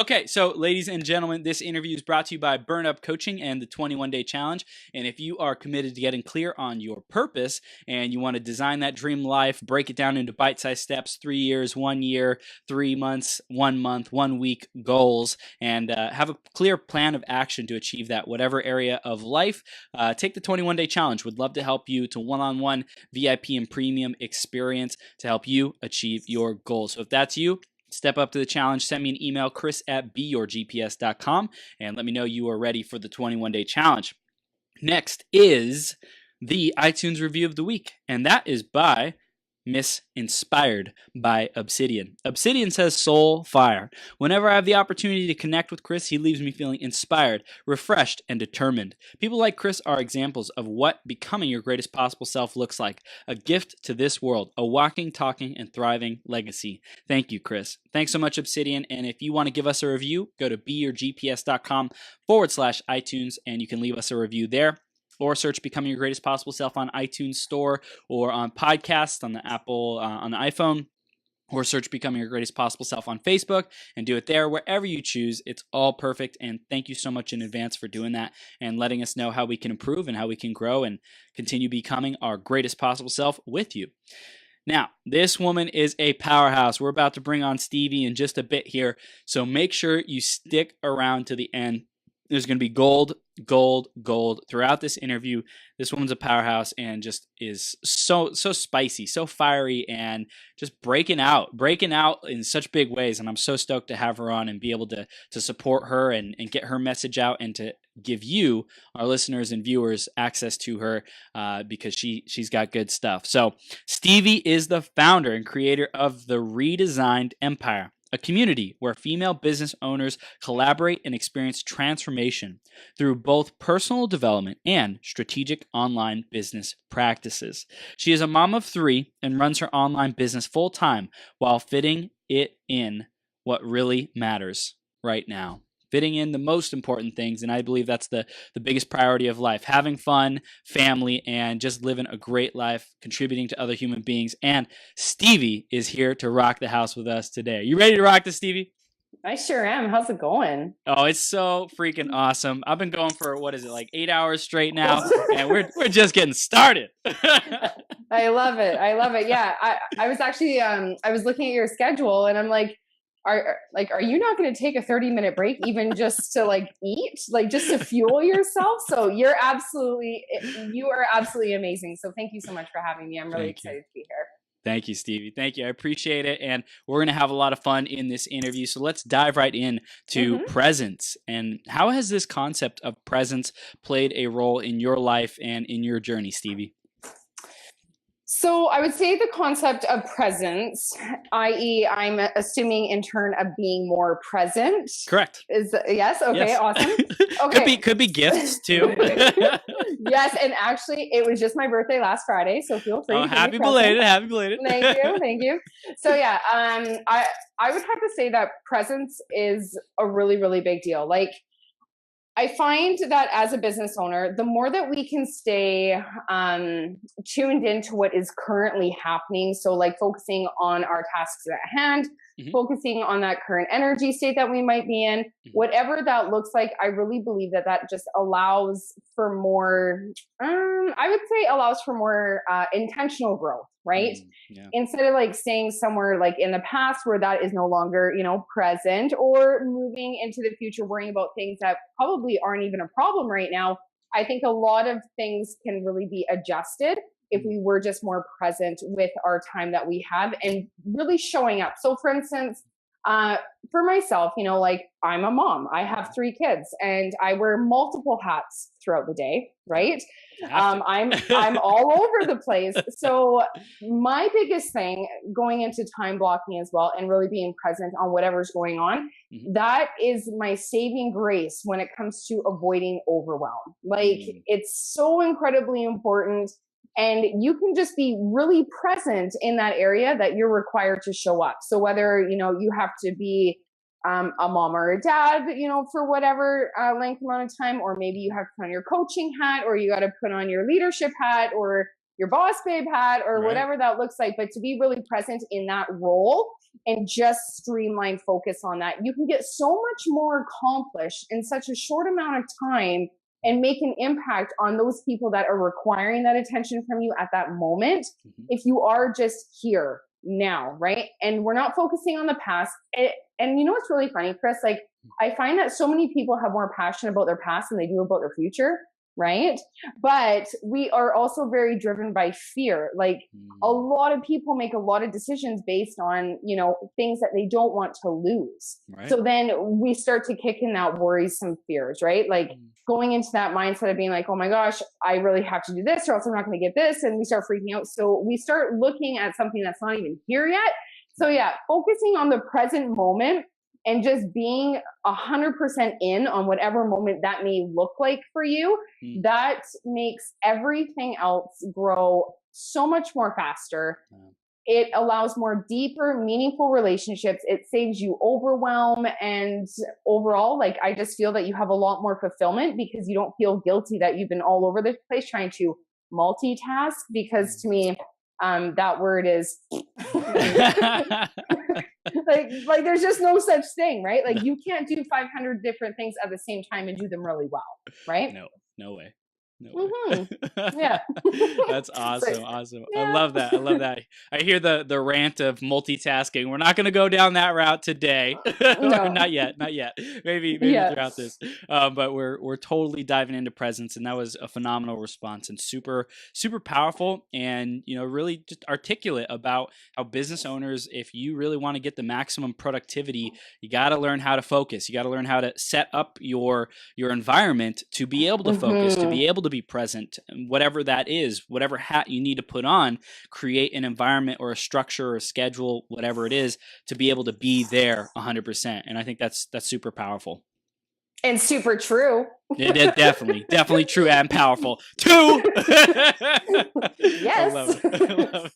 Okay, so ladies and gentlemen, this interview is brought to you by Burn Up Coaching and the 21-Day Challenge. And if you are committed to getting clear on your purpose and you want to design that dream life, break it down into bite-sized steps, 3 years, 1 year, 3 months, 1 month, 1 week goals, and have a clear plan of action to achieve that, whatever area of life, take the 21-Day Challenge. Would love to help you to one-on-one VIP and premium experience to help you achieve your goals. So if that's you, step up to the challenge. Send me an email, chris@beyourgps.com, and let me know you are ready for the 21-Day Challenge. Next is the iTunes review of the week, and that is by Miss Inspired by Obsidian. Obsidian says, soul fire. Whenever I have the opportunity to connect with Chris, he leaves me feeling inspired, refreshed, and determined. People like Chris are examples of what becoming your greatest possible self looks like. A gift to this world, a walking, talking, and thriving legacy. Thank you, Chris. Thanks so much, Obsidian. And if you want to give us a review, go to beyourgps.com/iTunes, and you can leave us a review there. Or search Becoming Your Greatest Possible Self on iTunes Store or on podcasts on the Apple, on the iPhone, or search Becoming Your Greatest Possible Self on Facebook and do it there. Wherever you choose, it's all perfect. And thank you so much in advance for doing that and letting us know how we can improve and how we can grow and continue becoming our greatest possible self with you. Now, this woman is a powerhouse. We're about to bring on Stevie in just a bit here, so make sure you stick around to the end. There's going to be gold throughout this interview. This woman's a powerhouse and just is so spicy, so fiery, and just breaking out in such big ways. And I'm so stoked to have her on and be able to support her and get her message out and to give you, our listeners and viewers, access to her because she's got good stuff. So Stevie is the founder and creator of the Redesigned Empire, a community where female business owners collaborate and experience transformation through both personal development and strategic online business practices. She is a mom of 3 and runs her online business full-time while fitting it in what really matters right now. Fitting in the most important things, and I believe that's the biggest priority of life. Having fun, family, and just living a great life, contributing to other human beings. And Stevie is here to rock the house with us today. You ready to rock this, Stevie? I sure am. How's it going? Oh, it's so freaking awesome. I've been going for, 8 hours straight now, and we're just getting started. I love it. Yeah, I was actually, I was looking at your schedule, and I'm like, are you not going to take a 30-minute break even just to eat, just to fuel yourself? So you are absolutely amazing. So thank you so much for having me. I'm really excited to be here. Thank you, Stevie. Thank you. I appreciate it. And we're going to have a lot of fun in this interview. So let's dive right in to presence. And how has this concept of presence played a role in your life and in your journey, Stevie? So I would say the concept of presence, i.e. I'm assuming in turn of being more present. Correct. Yes. Okay. Yes. Awesome. Okay. Could be gifts too. Yes. And actually it was just my birthday last Friday. So feel free. Oh, happy belated. Thank you. So yeah, I would have to say that presence is a really, really big deal. I find that as a business owner, the more that we can stay tuned into what is currently happening, so focusing on our tasks at hand, focusing on that current energy state that we might be in, whatever that looks like, I really believe that just allows for more, allows for more intentional growth, right? Yeah. Instead of staying somewhere in the past where that is no longer, present, or moving into the future worrying about things that probably aren't even a problem right now. I think a lot of things can really be adjusted if we were just more present with our time that we have and really showing up. So for instance, for myself, I'm a mom, I have 3 kids and I wear multiple hats throughout the day, right? I'm all over the place. So my biggest thing going into time blocking as well and really being present on whatever's going on, that is my saving grace when it comes to avoiding overwhelm. It's so incredibly important. And you can just be really present in that area that you're required to show up. So whether, you have to be a mom or a dad, for whatever length amount of time, or maybe you have to put on your coaching hat, or you got to put on your leadership hat, or your boss babe hat or Right. whatever that looks like, but to be really present in that role and just streamline focus on that. You can get so much more accomplished in such a short amount of time and make an impact on those people that are requiring that attention from you at that moment if you are just here now, right? And we're not focusing on the past. And you know what's really funny, Chris? Like, I find that so many people have more passion about their past than they do about their future, right? But we are also very driven by fear. Like, a lot of people make a lot of decisions based on, you know, things that they don't want to lose. Right. So then we start to kick in that worrisome fears, right? Like going into that mindset of being like, oh my gosh, I really have to do this or else I'm not going to get this. And we start freaking out. So we start looking at something that's not even here yet. So yeah, focusing on the present moment and just being 100% in on whatever moment that may look like for you, that makes everything else grow so much more faster. It allows more deeper, meaningful relationships. It saves you overwhelm. And overall, like, I just feel that you have a lot more fulfillment because you don't feel guilty that you've been all over the place trying to multitask, because to me, that word is like there's just no such thing, right? Like, you can't do 500 different things at the same time and do them really well, right? No way. No. Yeah. That's awesome. Awesome. Yeah. I love that. I hear the rant of multitasking. We're not going to go down that route today. No. Not yet. Maybe throughout this. But we're totally diving into presence, and that was a phenomenal response and super, super powerful, and, you know, really just articulate about how business owners, if you really want to get the maximum productivity, you got to learn how to focus. You got to learn how to set up your environment to be able to focus, to be able to be present, whatever that is, whatever hat you need to put on, create an environment or a structure or a schedule, whatever it is, to be able to be there 100%. And I think that's super powerful. And super true. Definitely true and powerful too. Yes. I love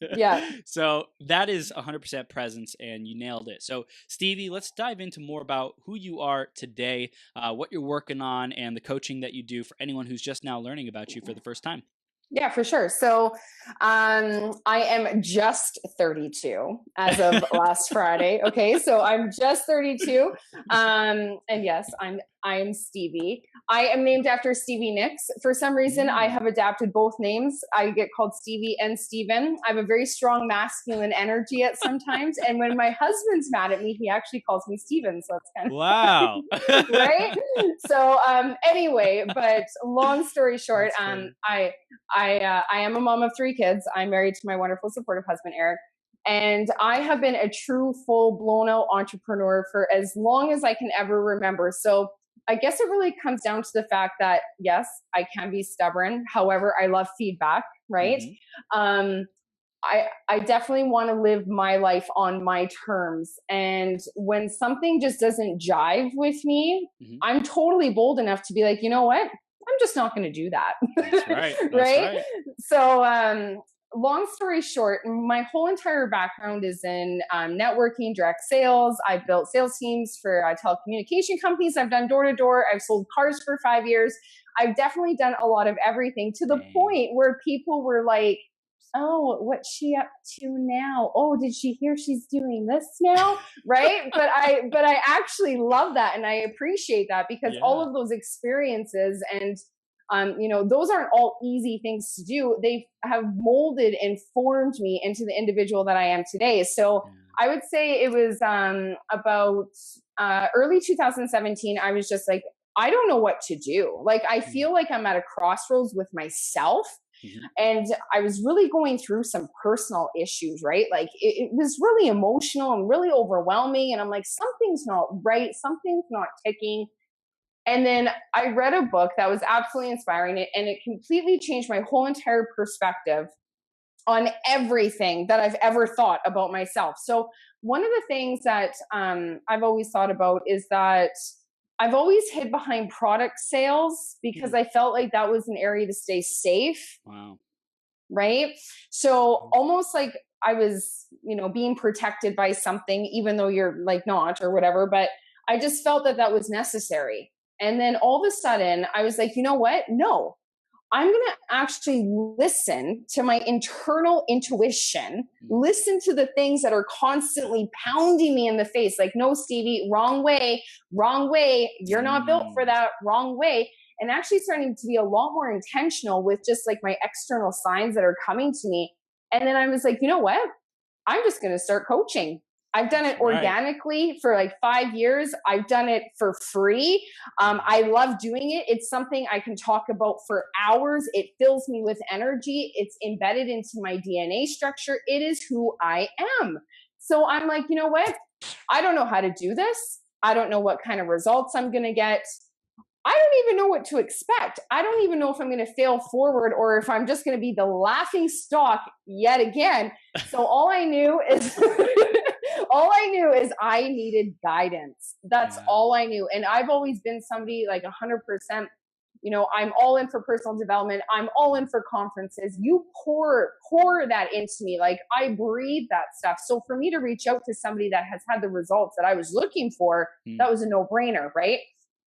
it. Yeah. So that is 100% presence, and you nailed it. So Stevie, let's dive into more about who you are today, what you're working on, and the coaching that you do for anyone who's just now learning about you for the first time. Yeah, for sure. So I am just 32 as of last Friday. Okay, so I'm just 32. And yes, I'm Stevie. I am named after Stevie Nicks. For some reason, I have adapted both names. I get called Stevie and Steven. I have a very strong masculine energy at sometimes. And when my husband's mad at me, he actually calls me Steven. So that's kind of wow. Right? So anyway, but long story short, I am a mom of 3 kids. I'm married to my wonderful, supportive husband, Eric. And I have been a true, full blown out entrepreneur for as long as I can ever remember. So I guess it really comes down to the fact that, yes, I can be stubborn. However, I love feedback, right? I definitely want to live my life on my terms. And when something just doesn't jive with me, I'm totally bold enough to be like, you know what? I'm just not going to do that. That's right. Right? So, long story short, my whole entire background is in networking, direct sales. I've built sales teams for telecommunication companies. I've done door to door. I've sold cars for 5 years. I've definitely done a lot of everything, to the point where people were like, oh, what's she up to now? Oh, did she hear she's doing this now? Right. But I actually love that. And I appreciate that, because all of those experiences and, you know, those aren't all easy things to do. They have molded and formed me into the individual that I am today. So I would say it was about early 2017. I was just like, I don't know what to do. Like, I feel like I'm at a crossroads with myself. And I was really going through some personal issues, right? Like, it was really emotional and really overwhelming. And I'm like, something's not right. Something's not ticking. And then I read a book that was absolutely inspiring, and it completely changed my whole entire perspective on everything that I've ever thought about myself. So one of the things that I've always thought about is that I've always hid behind product sales because I felt like that was an area to stay safe. Wow. Right? So almost like I was, you know, being protected by something, even though you're like not or whatever, but I just felt that that was necessary. And then all of a sudden I was like, you know what? No, I'm going to actually listen to my internal intuition, listen to the things that are constantly pounding me in the face. Like, no, Stevie, wrong way, you're not built for that, wrong way. And actually starting to be a lot more intentional with just like my external signs that are coming to me. And then I was like, you know what? I'm just going to start coaching. I've done it organically for like 5 years. I've done it for free. I love doing it. It's something I can talk about for hours. It fills me with energy. It's embedded into my DNA structure. It is who I am. So I'm like, you know what? I don't know how to do this. I don't know what kind of results I'm going to get. I don't even know what to expect. I don't even know if I'm going to fail forward or if I'm just going to be the laughing stock yet again. So all I knew is I needed guidance. That's all I knew. And I've always been somebody like 100%, you know, I'm all in for personal development. I'm all in for conferences. You pour that into me. Like, I breathe that stuff. So for me to reach out to somebody that has had the results that I was looking for, that was a no-brainer, right?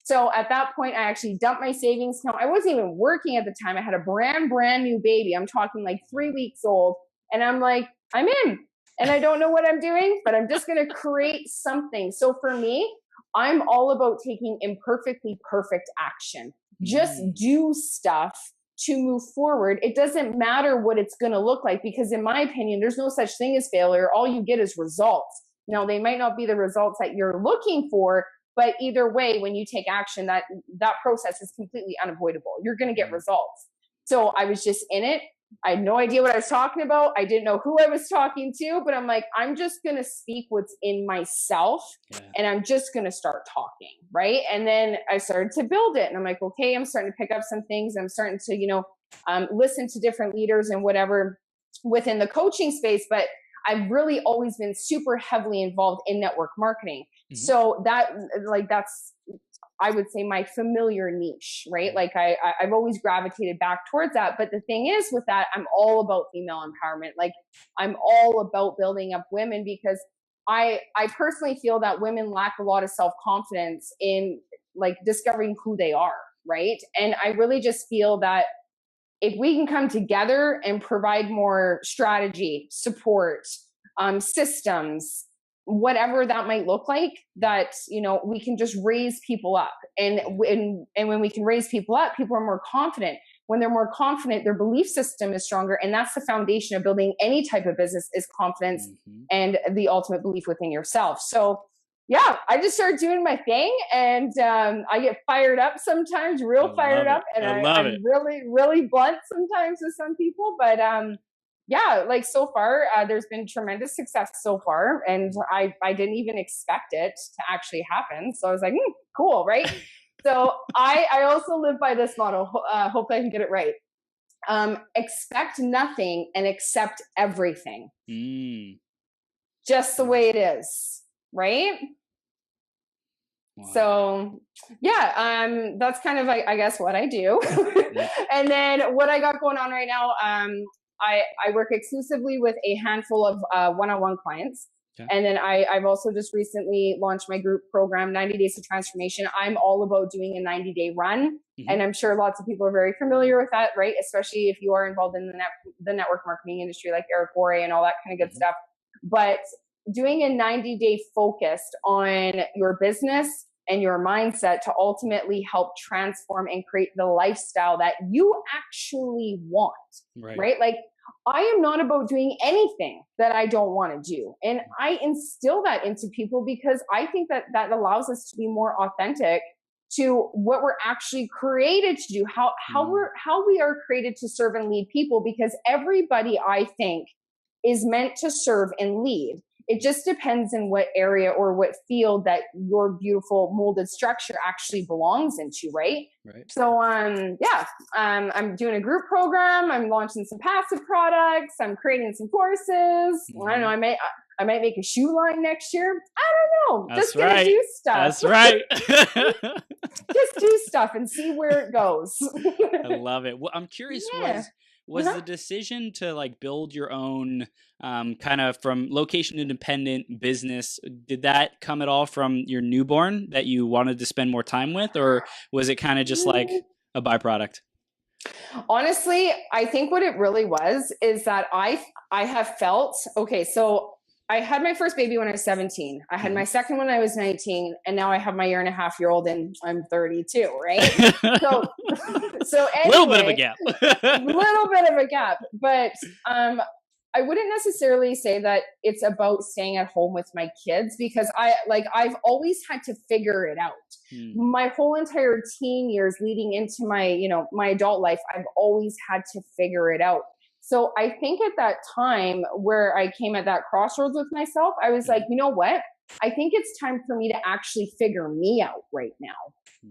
So at that point, I actually dumped my savings account. I wasn't even working at the time. I had a brand new baby. I'm talking like 3 weeks old. And I'm like, I'm in. And I don't know what I'm doing, but I'm just going to create something. So for me, I'm all about taking imperfectly perfect action. Just do stuff to move forward. It doesn't matter what it's going to look like, because in my opinion, there's no such thing as failure. All you get is results. Now, they might not be the results that you're looking for, but either way, when you take action, that process is completely unavoidable. You're going to get results. So I was just in it. I had no idea what I was talking about. I didn't know who I was talking to, but I'm like, I'm just going to speak what's in myself, and I'm just going to start talking. Right. And then I started to build it, and I'm like, okay, I'm starting to pick up some things. I'm starting to, you know, listen to different leaders and whatever within the coaching space. But I've really always been super heavily involved in network marketing. So that's, I would say, my familiar niche, right? Like I've always gravitated back towards that. But the thing is with that, I'm all about female empowerment. Like, I'm all about building up women, because I personally feel that women lack a lot of self-confidence in like discovering who they are, right? And I really just feel that if we can come together and provide more strategy, support, systems, whatever that might look like, that, you know, we can just raise people up. And when we can raise people up, people are more confident. When they're more confident, their belief system is stronger. And that's the foundation of building any type of business, is confidence and the ultimate belief within yourself. So yeah, I just started doing my thing, and I get fired up sometimes, fired up, and I'm really, really blunt sometimes with some people. But yeah, like so far, there's been tremendous success so far, and I didn't even expect it to actually happen. So I was like, cool, right? So I also live by this motto. Hopefully I can get it right. Expect nothing and accept everything. Just the way it is, right? Wow. So yeah, that's kind of, I guess, what I do. And then what I got going on right now, I work exclusively with a handful of one-on-one clients. And then I've also just recently launched my group program, 90 Days of Transformation. I'm all about doing a 90-day run. And I'm sure lots of people are very familiar with that, right? Especially if you are involved in the network marketing industry, like Eric Gorey and all that kind of good stuff. But doing a 90-day focused on your business and your mindset to ultimately help transform and create the lifestyle that you actually want, right? Like, I am not about doing anything that I don't want to do. And I instill that into people because I think that allows us to be more authentic to what we're actually created to do, how we are created to serve and lead people, because everybody, I think, is meant to serve and lead. It just depends in what area or what field that your beautiful molded structure actually belongs into, right? So, I'm doing a group program. I'm launching some passive products. I'm creating some courses. I don't know. I might make a shoe line next year. I don't know. Just gonna do stuff. That's right. Just do stuff and see where it goes. I love it. Well, I'm curious. Was the decision to like build your own kind of from location independent business, did that come at all from your newborn that you wanted to spend more time with, or was it kind of just like a byproduct? Honestly, I think what it really was is that I have felt, okay, so I had my first baby when I was 17. I had my second when I was 19, and now I have my 1.5-year-old and I'm 32, right? So so Little bit of a anyway, gap. little bit of a gap, but I wouldn't necessarily say that it's about staying at home with my kids, because I've always had to figure it out. My whole entire teen years leading into my, my adult life, I've always had to figure it out. So I think at that time where I came at that crossroads with myself, I was like, you know what? I think it's time for me to actually figure me out right now.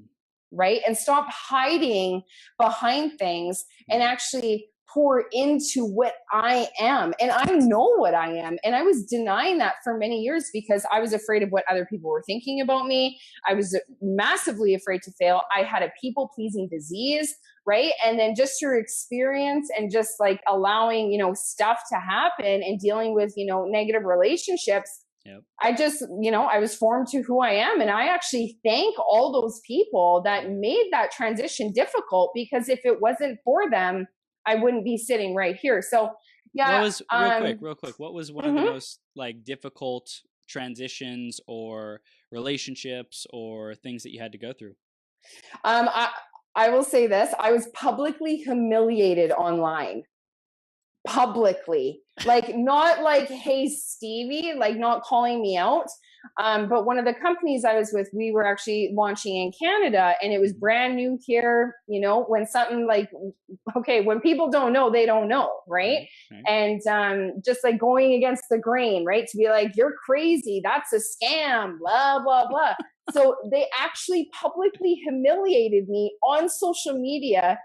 Right? And stop hiding behind things and actually pour into what I am. And I know what I am. And I was denying that for many years because I was afraid of what other people were thinking about me. I was massively afraid to fail. I had a people pleasing disease, right? And then just through experience and just like allowing, stuff to happen and dealing with, negative relationships, Yep. I just, I was formed to who I am. And I actually thank all those people that made that transition difficult, because if it wasn't for them, I wouldn't be sitting right here. So yeah. What was real quick? What was one of the most like difficult transitions or relationships or things that you had to go through? I will say this. I was publicly humiliated online. Publicly, like not like, hey Stevie, like not calling me out, but one of the companies I was with, we were actually launching in Canada, and it was brand new here. When something like, okay, when people don't know, they don't know, right? And just like going against the grain, right, to be like, you're crazy, that's a scam, blah blah blah. So they actually publicly humiliated me on social media,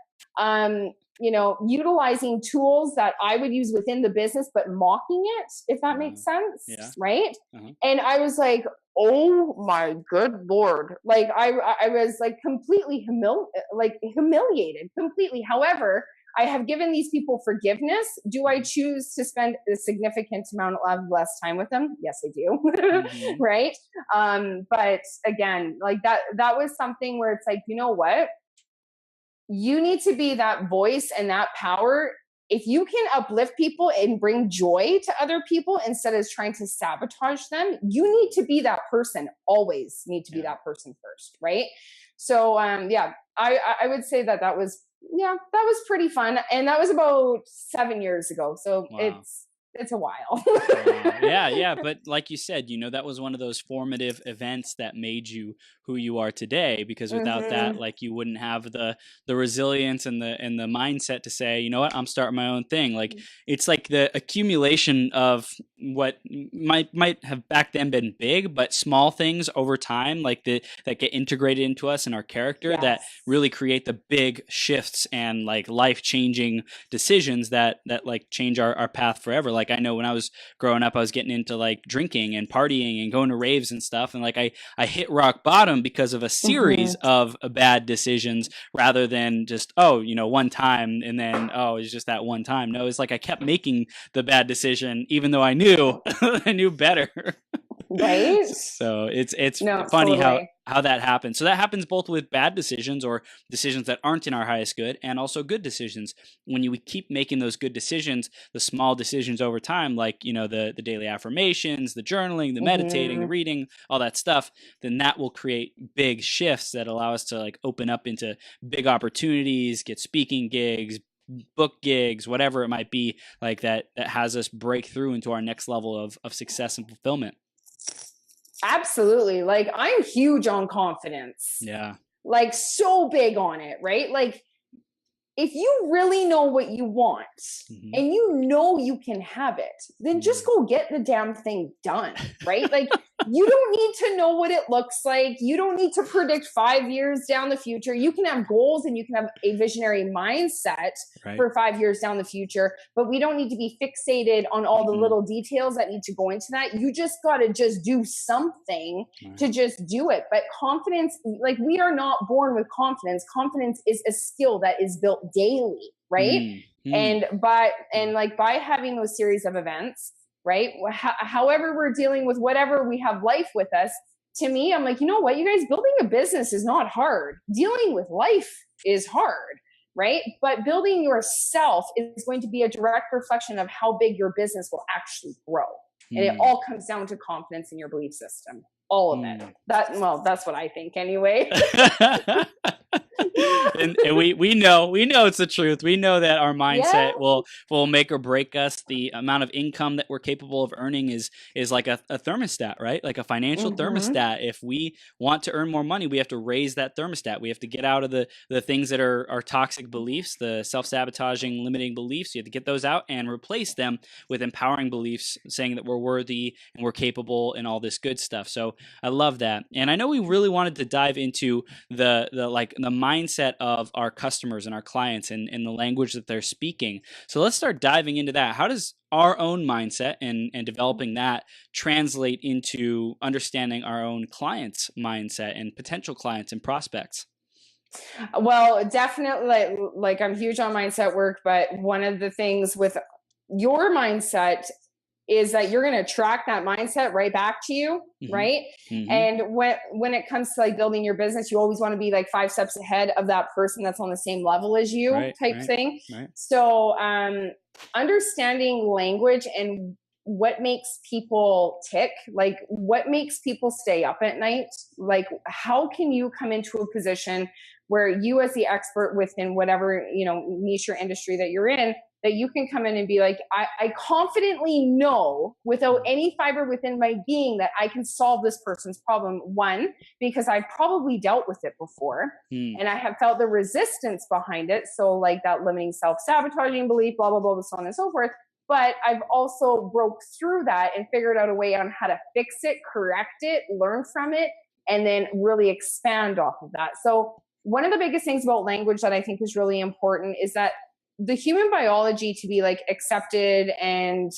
utilizing tools that I would use within the business, but mocking it, if that makes sense. Yeah. Right. And I was like, oh my good Lord. Like I was like completely humiliated completely. However, I have given these people forgiveness. Do I choose to spend a significant amount of less time with them? Yes, I do. Right. But again, like that was something where it's like, you know what? You need to be that voice and that power. If you can uplift people and bring joy to other people instead of trying to sabotage them, you need to be that person. Always need to be that person first, right? So I would say that was pretty fun, and that was about 7 years ago. So it's a while. Yeah. But like you said, that was one of those formative events that made you who you are today, because without that, like, you wouldn't have the resilience and the mindset to say, you know what, I'm starting my own thing. Like, it's like the accumulation of what might have back then been big, but small things over time, like that get integrated into us and our character, that really create the big shifts and like life-changing decisions that like change our path forever. Like, I know when I was growing up, I was getting into like drinking and partying and going to raves and stuff. And like, I hit rock bottom because of a series of bad decisions, rather than just, one time and then, it's just that one time. No, it's like I kept making the bad decision, even though I knew I knew better. Right. So it's funny how that happens. So that happens both with bad decisions or decisions that aren't in our highest good, and also good decisions. When we keep making those good decisions, the small decisions over time, like, the daily affirmations, the journaling, the meditating, the reading, all that stuff, then that will create big shifts that allow us to like open up into big opportunities, get speaking gigs, book gigs, whatever it might be, like that has us break through into our next level of success and fulfillment. Absolutely. Like, I'm huge on confidence. Yeah. Like, so big on it, right? Like, if you really know what you want and you can have it, then just go get the damn thing done, right? Like, you don't need to know what it looks like. You don't need to predict 5 years down the future. You can have goals and you can have a visionary mindset for 5 years down the future, but we don't need to be fixated on all the little details that need to go into that. You just got to just do something to just do it. But confidence, like, we are not born with confidence. Confidence is a skill that is built daily, right? And by having those series of events, right, however we're dealing with whatever we have life with us, to me, I'm like, you know what, you guys, building a business is not hard. Dealing with life is hard. right? But building yourself is going to be a direct reflection of how big your business will actually grow. And it all comes down to confidence in your belief system. All of it. That's what I think anyway. and we know it's the truth. We know that our mindset will make or break us. The amount of income that we're capable of earning is like a thermostat, right? Like a financial thermostat. If we want to earn more money, we have to raise that thermostat. We have to get out of the things that are toxic beliefs, the self-sabotaging, limiting beliefs. You have to get those out and replace them with empowering beliefs, saying that we're worthy and we're capable and all this good stuff. So I love that. And I know we really wanted to dive into the mindset of our customers and our clients and the language that they're speaking. So let's start diving into that. How does our own mindset and developing that translate into understanding our own clients' mindset and potential clients and prospects? Well, definitely, like I'm huge on mindset work, but one of the things with your mindset is that you're going to attract that mindset right back to you, right? And when it comes to like building your business, you always want to be like 5 steps ahead of that person that's on the same level as you, type thing. So understanding language and what makes people tick, like what makes people stay up at night, like how can you come into a position where you as the expert within whatever, niche or industry that you're in, that you can come in and be like, I confidently know without any fiber within my being that I can solve this person's problem. One, because I've probably dealt with it before and I have felt the resistance behind it. So like that limiting self-sabotaging belief, blah, blah, blah, so on and so forth. But I've also broke through that and figured out a way on how to fix it, correct it, learn from it, and then really expand off of that. So one of the biggest things about language that I think is really important is that the human biology to be like accepted and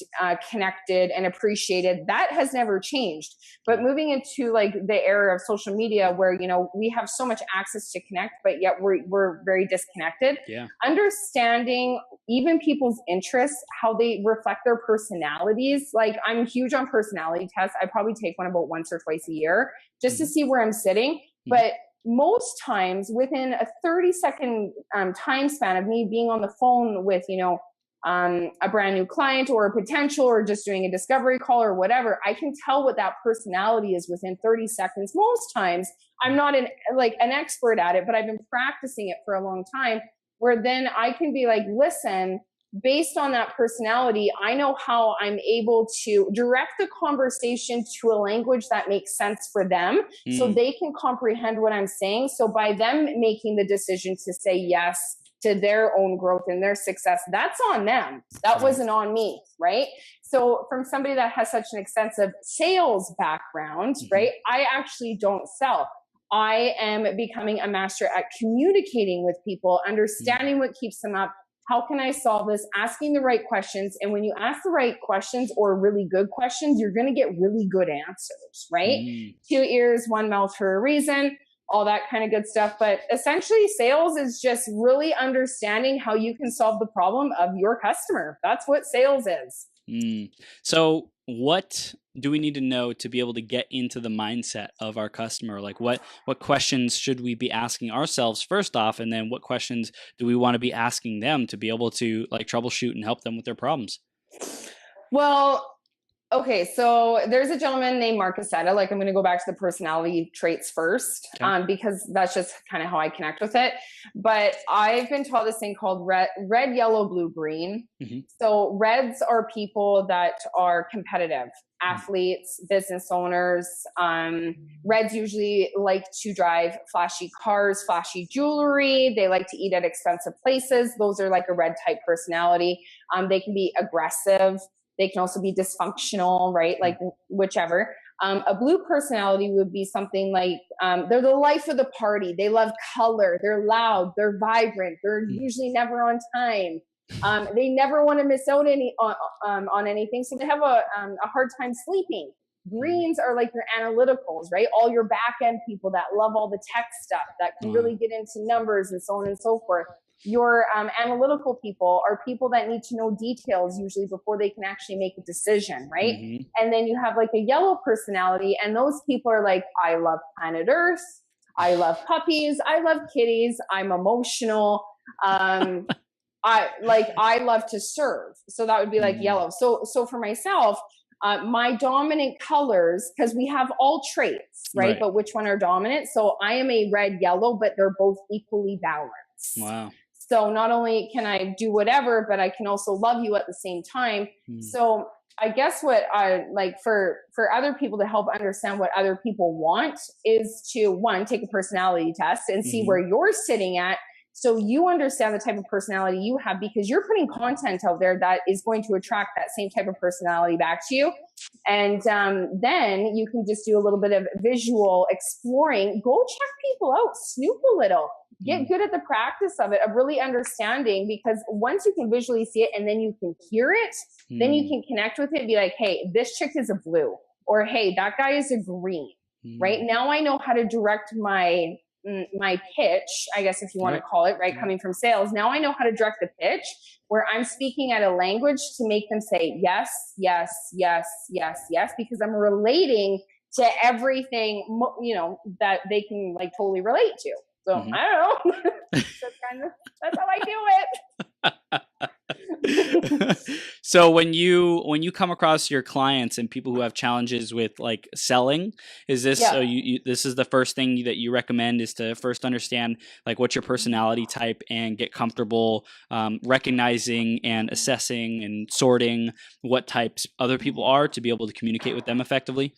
connected and appreciated, that has never changed. But moving into like the era of social media where, we have so much access to connect, but yet we're very disconnected. Understanding even people's interests, how they reflect their personalities. Like I'm huge on personality tests. I probably take one about once or twice a year just to see where I'm sitting. But most times within a 30-second time span of me being on the phone with, a brand new client or a potential or just doing a discovery call or whatever, I can tell what that personality is within 30 seconds. Most times I'm not an expert at it, but I've been practicing it for a long time where then I can be like, listen, based on that personality, I know how I'm able to direct the conversation to a language that makes sense for them so they can comprehend what I'm saying. So by them making the decision to say yes to their own growth and their success, that's on them. That wasn't on me, right? So from somebody that has such an extensive sales background, right, I actually don't sell. I am becoming a master at communicating with people, understanding what keeps them up. How can I solve this? Asking the right questions. And when you ask the right questions or really good questions, you're going to get really good answers, right? 2 ears, 1 mouth for a reason, all that kind of good stuff. But essentially sales is just really understanding how you can solve the problem of your customer. That's what sales is. So what do we need to know to be able to get into the mindset of our customer? Like what questions should we be asking ourselves first off? And then what questions do we want to be asking them to be able to like troubleshoot and help them with their problems? Well, okay, so there's a gentleman named Mark Aceta. Like I'm going to go back to the personality traits first, because that's just kind of how I connect with it. But I've been taught this thing called red, yellow, blue, green. So reds are people that are competitive, athletes, business owners. Reds usually like to drive flashy cars, flashy jewelry. They like to eat at expensive places. Those are like a red type personality. They can be aggressive. They can also be dysfunctional, right? Like whichever. A blue personality would be something like they're the life of the party. They love color. They're loud. They're vibrant. They're usually never on time. They never want to miss out on anything. So they have a hard time sleeping. Greens are like your analyticals, right? All your back end people that love all the tech stuff, that can really get into numbers and so on and so forth. Your analytical people are people that need to know details usually before they can actually make a decision, right? And then you have like a yellow personality, and those people are like, I love planet Earth, I love puppies, I love kitties, I'm emotional, I love to serve. So that would be like yellow. So for myself, my dominant colors, because we have all traits, right? But which one are dominant? So I am a red yellow, but they're both equally balanced. Wow. So not only can I do whatever, but I can also love you at the same time. So I guess what I like for other people to help understand what other people want is to, one, take a personality test and see where you're sitting at. So you understand the type of personality you have, because you're putting content out there that is going to attract that same type of personality back to you. And then you can just do a little bit of visual exploring. Go check people out, snoop a little, get good at the practice of it, of really understanding, because once you can visually see it and then you can hear it, then you can connect with it and be like, hey, this chick is a blue, or hey, that guy is a green, right? Now I know how to direct my pitch, I guess, if you want to call it, right? Coming from sales. Now I know how to direct the pitch where I'm speaking at a language to make them say yes, yes, yes, yes, yes, because I'm relating to everything, that they can like totally relate to. So I don't know. That's how I do it. So when you come across your clients and people who have challenges with like selling, is this this is the first thing that you recommend, is to first understand like what's your personality type and get comfortable recognizing and assessing and sorting what types other people are to be able to communicate with them effectively?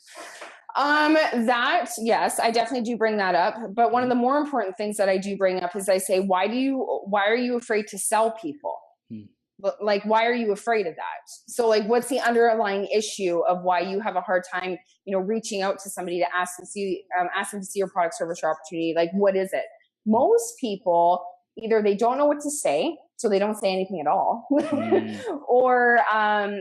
Yes, I definitely do bring that up. But one of the more important things that I do bring up is I say, why are you afraid to sell people? Like, why are you afraid of that? So like, what's the underlying issue of why you have a hard time, reaching out to somebody to ask them to see your product, service, or opportunity? Like, what is it? Most people, either they don't know what to say, so they don't say anything at all. Or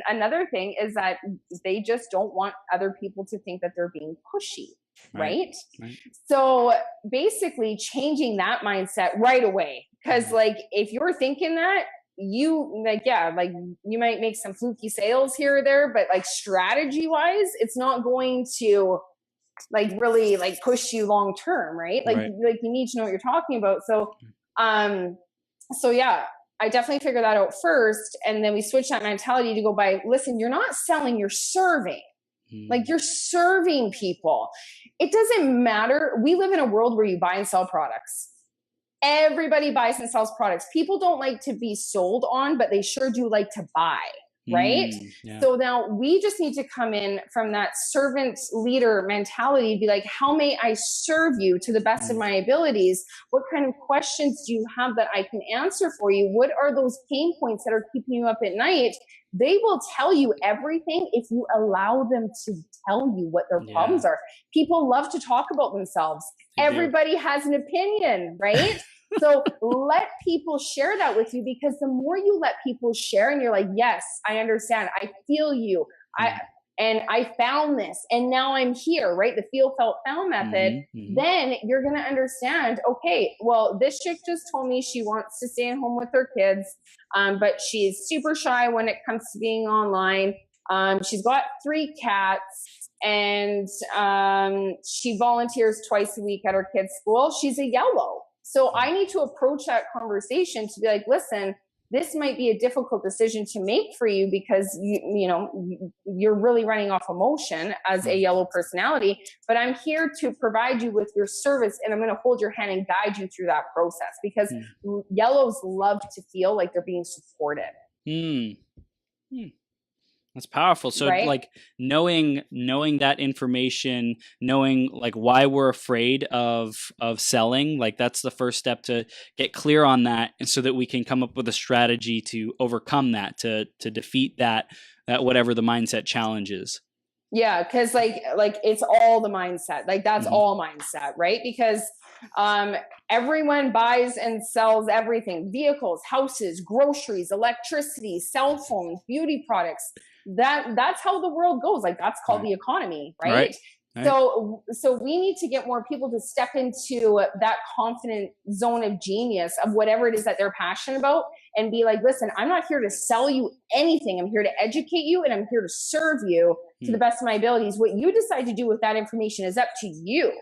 another thing is that they just don't want other people to think that they're being pushy, right? So basically changing that mindset right away. Because like, if you're thinking that, you might make some fluky sales here or there, but like strategy wise, it's not going to like really like push you long term, right? Like you need to know what you're talking about. So yeah, I definitely figured that out first. And then we switched that mentality to go by, listen, you're not selling, you're serving. Like, you're serving people. It doesn't matter. We live in a world where you buy and sell products. Everybody buys and sells products. People don't like to be sold on, but they sure do like to buy. Right? So now we just need to come in from that servant leader mentality to be like, how may I serve you to the best of my abilities? What kind of questions do you have that I can answer for you? What are those pain points that are keeping you up at night? They will tell you everything if you allow them to tell you what their problems are. People love to talk about themselves. Everybody has an opinion, right? So let people share that with you, because the more you let people share and you're like, yes, I understand. I feel you. I found this and now I'm here, right? The feel, felt, found method. Then you're going to understand, okay, well, this chick just told me she wants to stay at home with her kids. But she's super shy when it comes to being online. She's got 3 cats. And she volunteers twice a week at her kids' school. She's a yellow. So I need to approach that conversation to be like, listen, this might be a difficult decision to make for you because you're really running off emotion as a yellow personality, but I'm here to provide you with your service, and I'm going to hold your hand and guide you through that process, because yellows love to feel like they're being supported. That's powerful. So like knowing that information, knowing like why we're afraid of selling, like that's the first step to get clear on that, and so that we can come up with a strategy to overcome that, to defeat that whatever the mindset challenge is. Yeah, because like it's all the mindset. Like that's all mindset, right? Because everyone buys and sells everything: vehicles, houses, groceries, electricity, cell phones, beauty products. That's how the world goes. Like that's called the economy, right? So we need to get more people to step into that confident zone of genius of whatever it is that they're passionate about, and be like, listen, I'm not here to sell you anything. I'm here to educate you, and I'm here to serve you to the best of my abilities. What you decide to do with that information is up to you.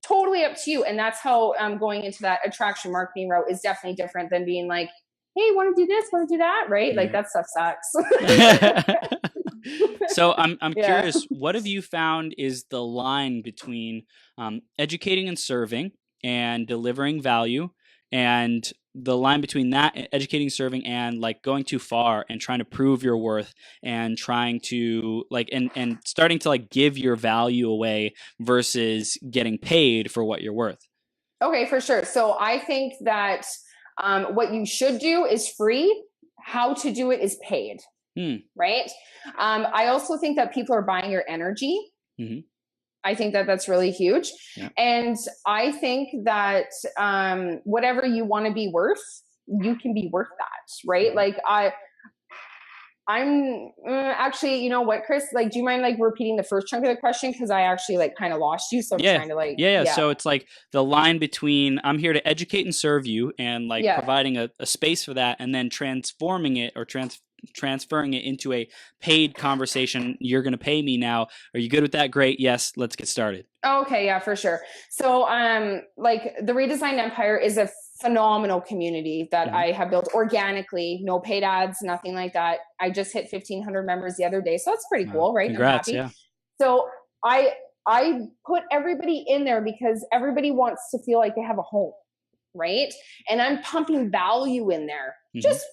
totally up to you. And that's how going into that attraction marketing route is definitely different than being like, hey, want to do this, want to do that, right? Like that stuff sucks. So I'm curious, what have you found is the line between educating and serving and delivering value, and the line between that, educating, serving, and like going too far and trying to prove your worth and trying to like and starting to like give your value away versus getting paid for what you're worth? Okay, for sure. So I think that what you should do is free. How to do it is paid. Right. I also think that people are buying your energy. Mm-hmm. I think that that's really huge. Yeah. And I think that whatever you want to be worth, you can be worth that. Right. Like I'm actually, you know what, Chris, like, do you mind like repeating the first chunk of the question? Cause I actually like kind of lost you. So I'm trying to like, yeah. So it's like the line between I'm here to educate and serve you and like providing a space for that, and then transforming it or transferring it into a paid conversation. You're going to pay me now. Are you good with that? Great. Yes. Let's get started. Okay. Yeah, for sure. So, like the Redesigned Empire is a phenomenal community that I have built organically, no paid ads, nothing like that. I just hit 1,500 members the other day. So that's pretty cool, right? Congrats. I'm happy. Yeah. So I put everybody in there because everybody wants to feel like they have a home. Right. And I'm pumping value in there, just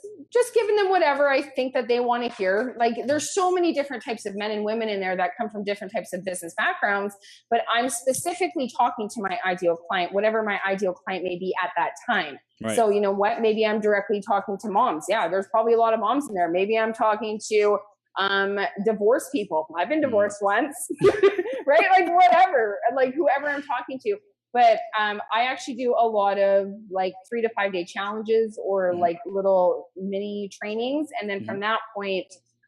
giving them whatever I think that they want to hear. Like there's so many different types of men and women in there that come from different types of business backgrounds, but I'm specifically talking to my ideal client, whatever my ideal client may be at that time. Right. So you know what, maybe I'm directly talking to moms. Yeah. There's probably a lot of moms in there. Maybe I'm talking to divorced people. I've been divorced once, right? Like whatever, like whoever I'm talking to. But I actually do a lot of like 3 to 5 day challenges or like little mini trainings. And then from that point,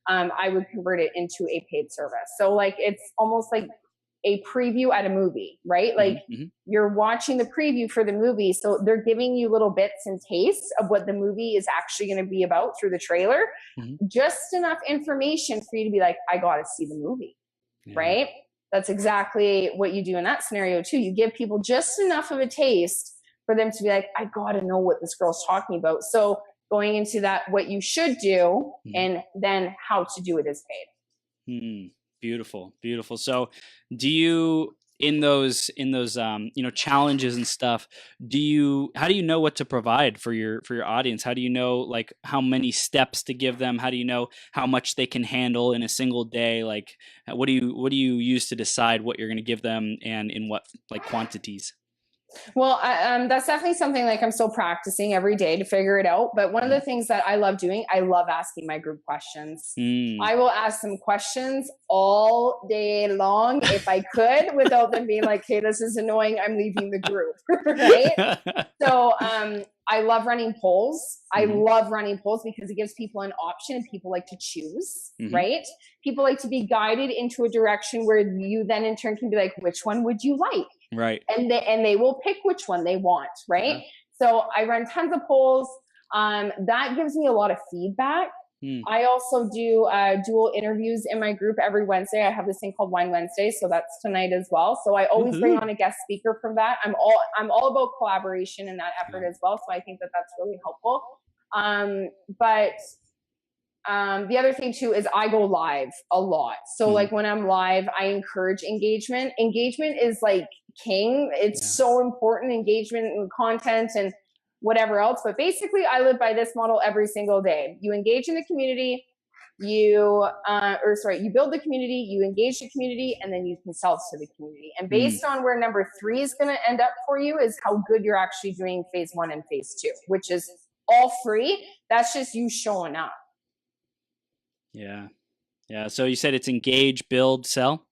I would convert it into a paid service. So like, it's almost like a preview at a movie, right? Like you're watching the preview for the movie. So they're giving you little bits and tastes of what the movie is actually going to be about through the trailer. Just enough information for you to be like, I got to see the movie, right? That's exactly what you do in that scenario too. You give people just enough of a taste for them to be like, I got to know what this girl's talking about. So going into that, what you should do and then how to do it is paid. Beautiful. Beautiful. So do you, in those challenges and stuff, how do you know what to provide for your audience? How do you know like how many steps to give them? How do you know how much they can handle in a single day? Like what do you use to decide what you're going to give them and in what like quantities? Well, that's definitely something like I'm still practicing every day to figure it out. But one of the things that I love doing, I love asking my group questions. I will ask them questions all day long if I could, without them being like, hey, this is annoying, I'm leaving the group, right? So I love running polls. I love running polls because it gives people an option and people like to choose, right? People like to be guided into a direction where you then in turn can be like, which one would you like? Right. And they will pick which one they want, right? Yeah. So I run tons of polls. That gives me a lot of feedback. I also do dual interviews in my group every Wednesday. I have this thing called Wine Wednesday, so that's tonight as well. So I always bring on a guest speaker from that. I'm all about collaboration in that effort as well. So I think that that's really helpful. But the other thing too is I go live a lot. So like when I'm live, I encourage engagement. Engagement is like king. It's so important, engagement and content and whatever else. But basically I live by this model every single day. You engage in the community, you build the community, you engage the community, and then you can sell to the community. And based on where number 3 is going to end up for you is how good you're actually doing phase 1 and phase 2, which is all free. That's just you showing up. Yeah. So you said it's engage, build, sell?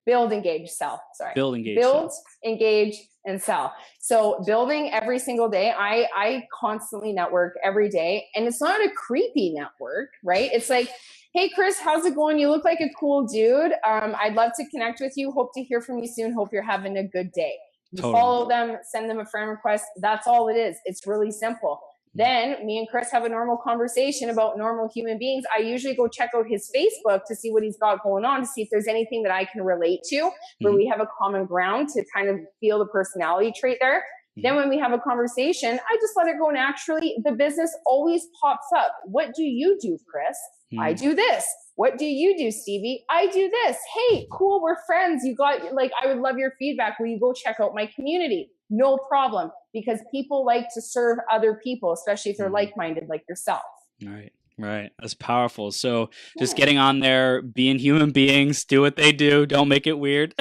Build, engage, sell. Sorry. Build, engage, build, sell. Engage, and sell. So building every single day. I constantly network every day, and it's not a creepy network, right? It's like, hey, Chris, how's it going? You look like a cool dude. I'd love to connect with you. Hope to hear from you soon. Hope you're having a good day. You follow them, send them a friend request. That's all it is. It's really simple. Then me and Chris have a normal conversation about normal human beings. I usually go check out his Facebook to see what he's got going on, to see if there's anything that I can relate to, where we have a common ground to kind of feel the personality trait there. Then when we have a conversation, I just let it go naturally. The business always pops up. What do you do, Chris? I do this. What do you do, Stevie? I do this. Hey, cool. We're friends. You got, like, I would love your feedback. Will you go check out my community? No problem. Because people like to serve other people, especially if they're like-minded like yourself. Right. Right. That's powerful. So just getting on there, being human beings, do what they do. Don't make it weird.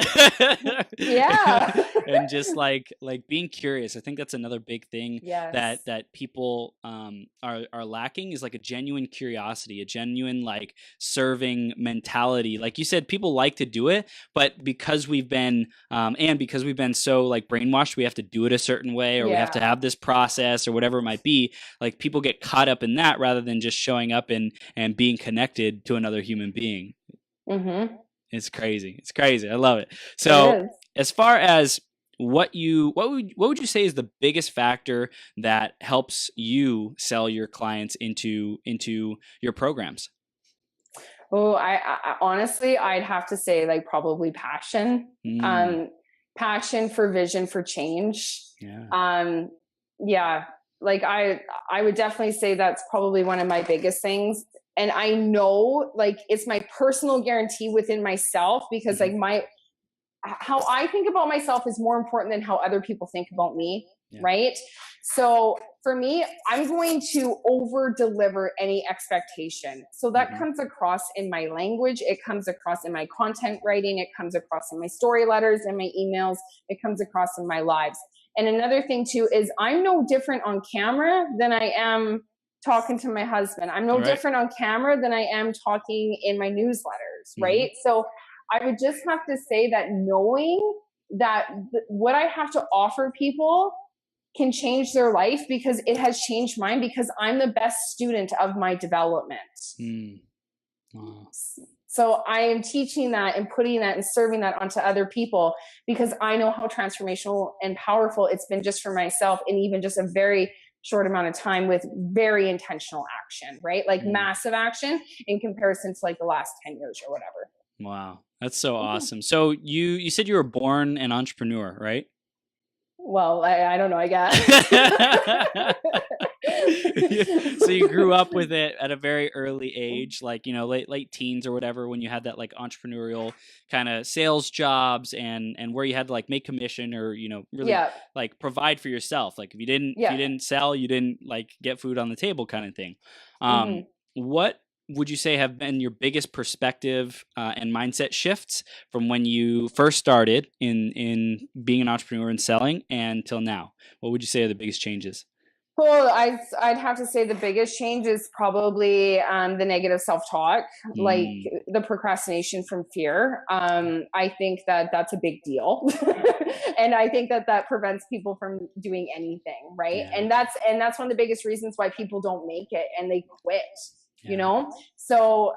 Yeah. And just like being curious. I think that's another big thing that people are lacking, is like a genuine curiosity, a genuine like serving mentality. Like you said, people like to do it, but because we've been so like brainwashed, we have to do it a certain way, or we have to have this process or whatever it might be. Like people get caught up in that rather than just showing up and being connected to another human being. It's crazy. I love it. So as far as what would you say is the biggest factor that helps you sell your clients into your programs? Oh, I honestly, I'd have to say like probably passion. Passion for vision for change. Like I would definitely say that's probably one of my biggest things. And I know like it's my personal guarantee within myself, because like how I think about myself is more important than how other people think about me. Right. So for me, I'm going to over deliver any expectation. So that comes across in my language. It comes across in my content writing. It comes across in my story letters and my emails. It comes across in my lives. And another thing too, is I'm no different on camera than I am talking to my husband. I'm no different on camera than I am talking in my newsletters. Right. So I would just have to say that knowing that what I have to offer people can change their life, because it has changed mine, because I'm the best student of my development. Wow. So I am teaching that and putting that and serving that onto other people, because I know how transformational and powerful it's been just for myself, in even just a very short amount of time, with very intentional action, right? Like massive action in comparison to like the last 10 years or whatever. Wow. That's so awesome. So you said you were born an entrepreneur, right? Well, I don't know, I guess. So you grew up with it at a very early age, like, you know, late teens or whatever, when you had that like entrepreneurial kind of sales jobs and where you had to like make commission, or, you know, really like provide for yourself. Like if you didn't sell, you didn't like get food on the table kind of thing. What would you say have been your biggest perspective and mindset shifts from when you first started in being an entrepreneur and selling and till now? What would you say are the biggest changes? Well, I'd have to say the biggest change is probably the negative self-talk, like the procrastination from fear. I think that that's a big deal. And I think that prevents people from doing anything, right? And that's one of the biggest reasons why people don't make it and they quit. You know? So,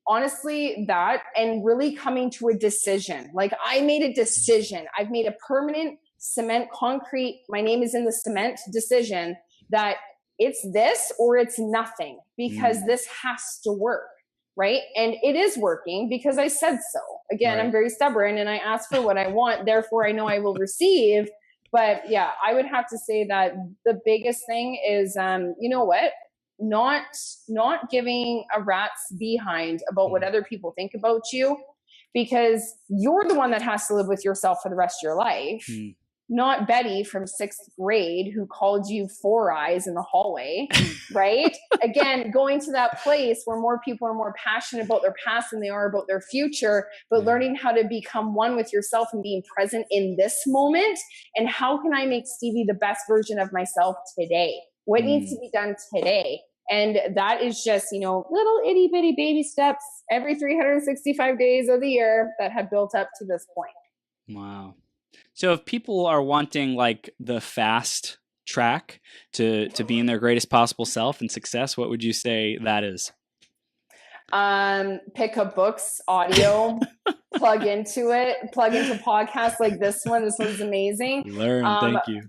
honestly, that, and really coming to a decision. Like I made a decision. I've made a permanent cement, concrete, my name is in the cement decision, that it's this or it's nothing, because this has to work. Right. And it is working because I said so. Again, I'm very stubborn and I ask for what I want. Therefore, I know I will receive. But yeah, I would have to say that the biggest thing is, you know what? Not giving a rat's behind about what other people think about you, because you're the one that has to live with yourself for the rest of your life. Not Betty from 6th grade who called you 4 eyes in the hallway, right? Again, going to that place where more people are more passionate about their past than they are about their future, but learning how to become one with yourself and being present in this moment. And how can I make Stevie the best version of myself today? What needs to be done today? And that is just, you know, little itty bitty baby steps every 365 days of the year that have built up to this point. Wow. So if people are wanting like the fast track to being their greatest possible self and success, what would you say that is? Pick up books, audio, plug into podcasts like this one. This one's amazing. Learn. Thank you.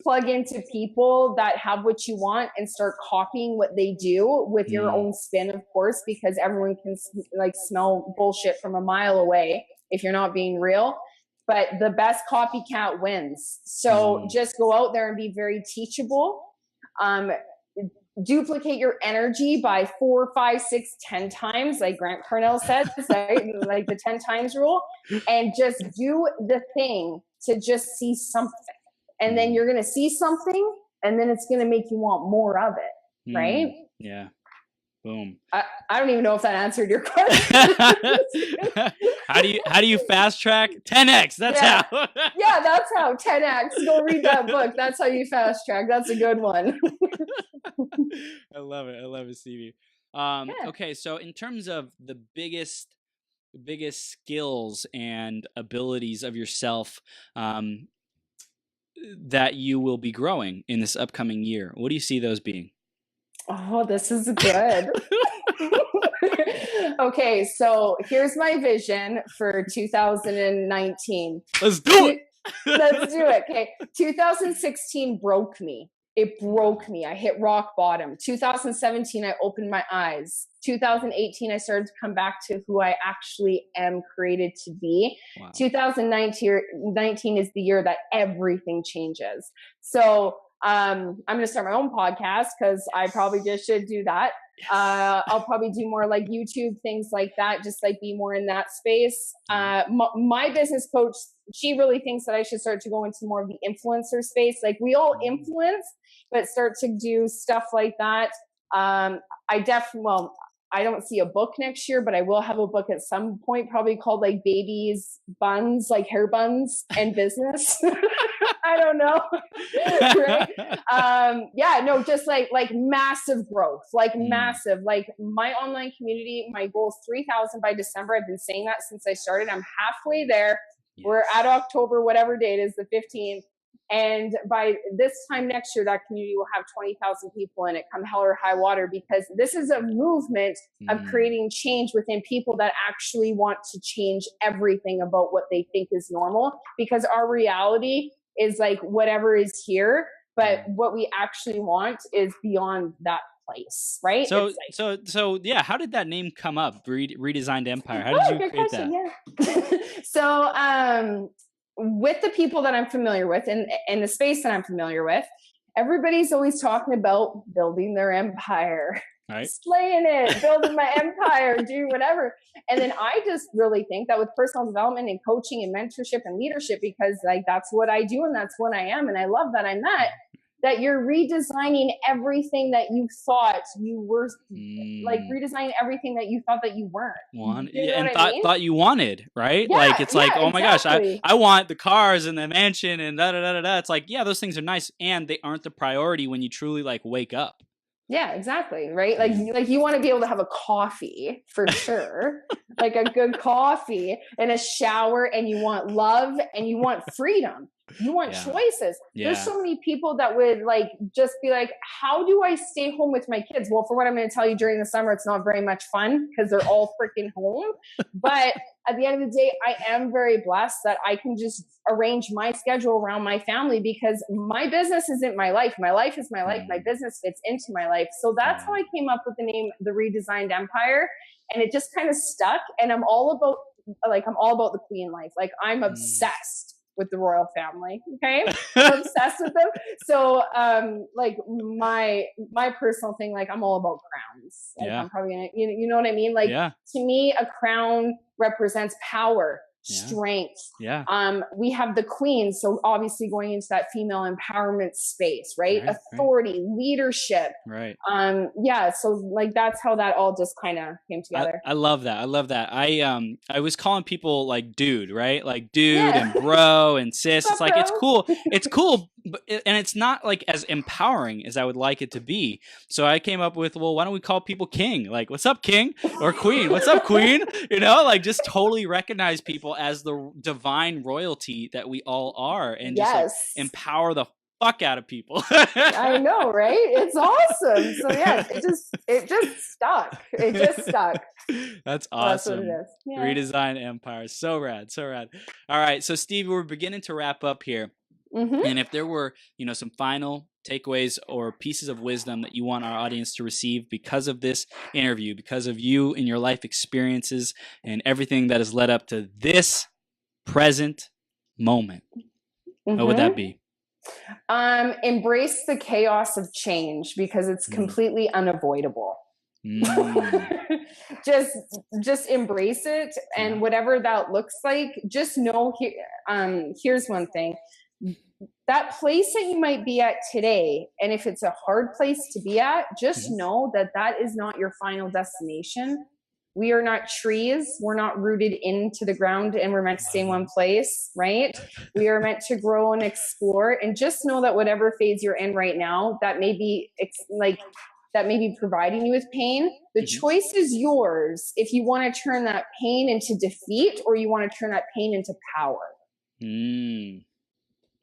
plug into people that have what you want and start copying what they do with your own spin, of course, because everyone can like smell bullshit from a mile away if you're not being real. But the best copycat wins. So just go out there and be very teachable. Duplicate your energy by 4, 5, 6, 10 times, like Grant Cardone says, right? Like the 10 times rule, and just do the thing to just see something. And then you're going to see something, and then it's going to make you want more of it, right? Yeah. Boom. I don't even know if that answered your question. How do you fast track 10x? That's how. Yeah, that's how 10x. Go read that book. That's how you fast track. That's a good one. I love it, Stevie. Yeah. Okay, so in terms of the biggest skills and abilities of yourself that you will be growing in this upcoming year, what do you see those being? Oh, this is good. Okay, so here's my vision for 2019. Let's do it. Let's do it. Okay, 2016 broke me. It broke me. I hit rock bottom. 2017, I opened my eyes. 2018, I started to come back to who I actually am created to be. Wow. 2019 is the year that everything changes. So I'm going to start my own podcast because I probably just should do that. Yes. I'll probably do more like YouTube, things like that, just like be more in that space. My business coach, she really thinks that I should start to go into more of the influencer space. Like we all influence, but start to do stuff like that. I don't see a book next year, but I will have a book at some point, probably called like Babies Buns, like hair buns and business. I don't know. Right? Just like massive growth, like massive, like my online community, my goal is 3,000 by December. I've been saying that since I started. I'm halfway there. Yes. We're at October, whatever date is the 15th. And by this time next year, that community will have 20,000 people in it, come hell or high water, because this is a movement of creating change within people that actually want to change everything about what they think is normal, because our reality is like whatever is here, but what we actually want is beyond that place, right? So yeah, how did that name come up? Redesigned Empire. How did you create question, that? Yeah. So with the people that I'm familiar with and the space that I'm familiar with, everybody's always talking about building their empire, right? Slaying it, building my empire, do whatever. And then I just really think that with personal development and coaching and mentorship and leadership, because like that's what I do and that's what I am, and I love that I'm that you're redesigning everything that you thought you were, like redesigning everything that you thought that you weren't. Thought you wanted, right? Yeah, like it's like, oh my gosh, I want the cars and the mansion and da da da da da. It's like, yeah, those things are nice, and they aren't the priority when you truly like wake up. Yeah, exactly. Right. Like you want to be able to have a coffee for sure, like a good coffee and a shower, and you want love and you want freedom. You want choices. Yeah. There's so many people that would like just be like, how do I stay home with my kids? Well, for what I'm going to tell you, during the summer, it's not very much fun because they're all freaking home. But at the end of the day, I am very blessed that I can just arrange my schedule around my family, because my business isn't my life. My life is my life. My business fits into my life. So that's how I came up with the name, The Redesigned Empire. And it just kind of stuck. And I'm all about the queen life. Like I'm obsessed with the royal family. Okay. I'm obsessed with them. So, like my personal thing, like I'm all about crowns. Like I'm probably gonna, you know what I mean? Like to me, a crown represents power, strength. Yeah. We have the queen. So obviously going into that female empowerment space, right? Authority, leadership. Right. So like that's how that all just kind of came together. I love that. I was calling people like dude, right? Like dude and bro and sis. It's like, it's cool. It's cool. But and it's not like as empowering as I would like it to be. So I came up with, well, why don't we call people king? Like, what's up, king? Or queen? What's up, queen? You know, like just totally recognize people as the divine royalty that we all are, and just like, empower the fuck out of people. I know, right? It's awesome. So yeah, it just stuck. It just stuck. That's awesome. That's what it is. Yeah. Redesigned Empire. So rad. All right. So Stevie, we're beginning to wrap up here. And if there were, some final takeaways or pieces of wisdom that you want our audience to receive because of this interview, because of you and your life experiences and everything that has led up to this present moment, what would that be? Embrace the chaos of change because it's completely unavoidable. Just embrace it, and whatever that looks like, just know here's one thing. That place that you might be at today, and if it's a hard place to be at, just know that that is not your final destination. We are not trees. We're not rooted into the ground and we're meant to stay in one place, right? We are meant to grow and explore, and just know that whatever phase you're in right now, that may be providing you with pain, the choice is yours if you want to turn that pain into defeat or you want to turn that pain into power.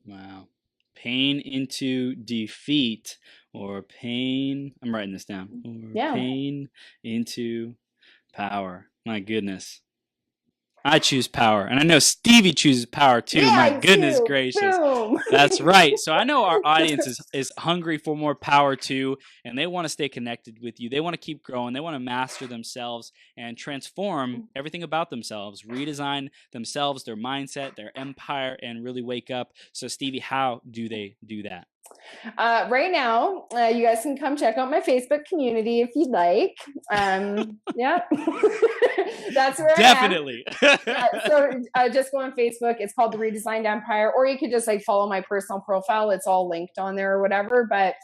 Wow. Pain into defeat, or pain, I'm writing this down, or pain into power. My goodness. I choose power, and I know Stevie chooses power too. My goodness gracious. Boom. That's right. So I know our audience is hungry for more power too, and they want to stay connected with you. They want to keep growing. They want to master themselves and transform everything about themselves, redesign themselves, their mindset, their empire, and really wake up. So Stevie, how do they do that? Right now, you guys can come check out my Facebook community if you'd like. Yeah, that's where definitely. So just go on Facebook. It's called the Redesigned Empire, or you could just follow my personal profile. It's all linked on there or whatever. But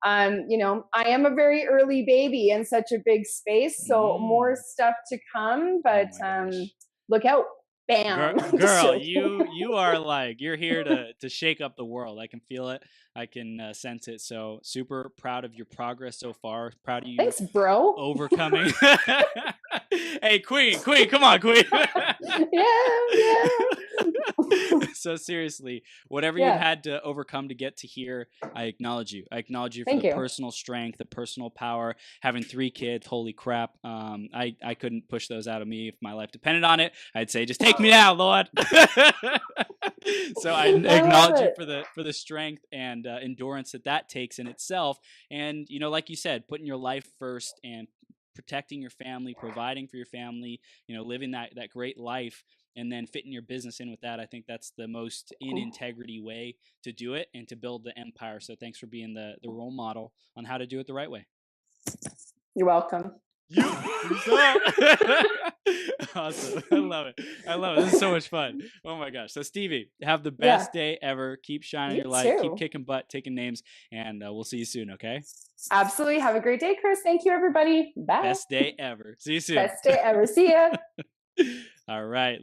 I am a very early baby in such a big space, so more stuff to come. But look out. Bam. Girl, you are you're here to shake up the world. I can feel it. I can sense it. So super proud of your progress so far. Proud of you. Thanks, bro. Overcoming. Hey, Queen, come on, Queen. Yeah. So seriously, whatever you've had to overcome to get to here, I acknowledge you. I acknowledge you for the personal strength, the personal power. Having 3 kids, holy crap. I couldn't push those out of me if my life depended on it. I'd say, just take me now, Lord. So I acknowledge you for the strength and endurance that takes in itself. And like you said, putting your life first and protecting your family, providing for your family, living that great life, and then fitting your business in with that. I think that's the most in integrity way to do it and to build the empire. So thanks for being the role model on how to do it the right way. You're welcome. Awesome. I love it. This is so much fun. Oh my gosh. So Stevie, have the best day ever. Keep shining your light. Keep kicking butt, taking names, and we'll see you soon, okay? Absolutely. Have a great day, Chris. Thank you, everybody. Bye. Best day ever. See you soon. Best day ever. See ya. All right.